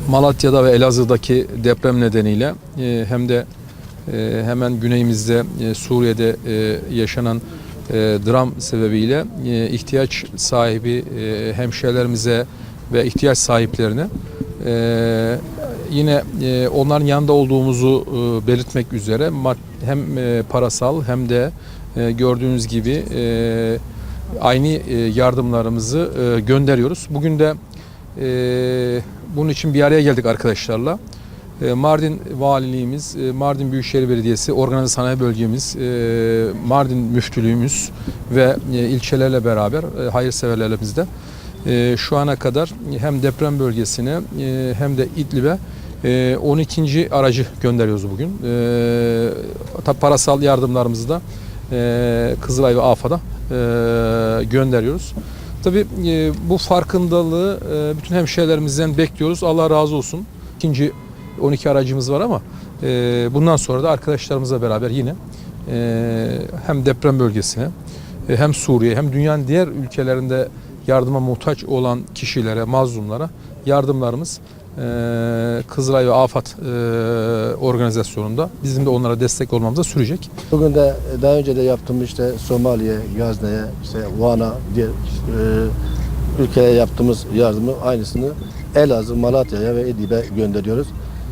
Malatya'da ve Elazığ'daki deprem nedeniyle hem de hemen güneyimizde Suriye'de yaşanan dram sebebiyle ihtiyaç sahibi hemşehrilerimize ve ihtiyaç sahiplerine yine onların yanında olduğumuzu belirtmek üzere hem parasal hem de gördüğünüz gibi aynı yardımlarımızı gönderiyoruz. Bugün de bunun için bir araya geldik arkadaşlarla. Mardin Valiliğimiz, Mardin Büyükşehir Belediyesi, Organize Sanayi Bölgemiz, Mardin Müftülüğümüz ve ilçelerle beraber hayırseverlerimizde şu ana kadar hem deprem bölgesine hem de İdlib'e 12. aracı gönderiyoruz bugün. Tabii parasal yardımlarımızı da Kızılay ve AFAD'a gönderiyoruz. Tabii bu farkındalığı bütün hemşehrilerimizden bekliyoruz. Allah razı olsun. İkinci 12 aracımız var ama bundan sonra da arkadaşlarımızla beraber yine hem deprem bölgesine hem Suriye hem dünyanın diğer ülkelerinde yardıma muhtaç olan kişilere, mazlumlara yardımlarımız Kızılay ve AFAD organizasyonunda bizim de onlara destek olmamıza sürecek. Bugün de daha önce de yaptığımız işte Somali'ye, Gazne'ye, işte Van'a, diğer ülkelere yaptığımız yardımı aynısını Elazığ, Malatya'ya ve İdlib'e gönderiyoruz.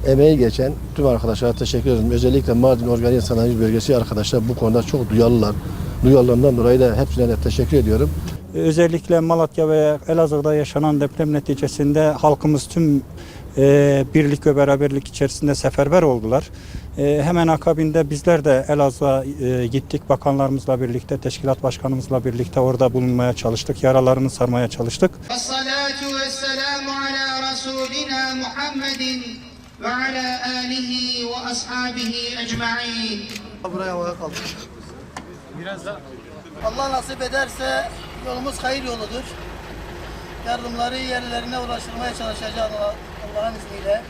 Emeği geçen tüm arkadaşlara teşekkür ederim. Özellikle Mardin Organize Sanayi Bölgesi arkadaşlar bu konuda çok duyarlılar. Duyarlılığından dolayı da hepsine de teşekkür ediyorum. Özellikle Malatya ve Elazığ'da yaşanan deprem neticesinde halkımız tüm birlik ve beraberlik içerisinde seferber oldular. Hemen akabinde bizler de Elazığ'a gittik. Bakanlarımızla birlikte, teşkilat başkanımızla birlikte orada bulunmaya çalıştık. Yaralarını sarmaya çalıştık. Esselatu vesselamu ala Resulina Muhammedin ve ala alihi ve ashabihi ecma'in. Buraya havaya kaldık. Biraz da Allah nasip ederse yolumuz hayır yoludur. Yardımları yerlerine ulaştırmaya çalışacağız Allah'ın izniyle.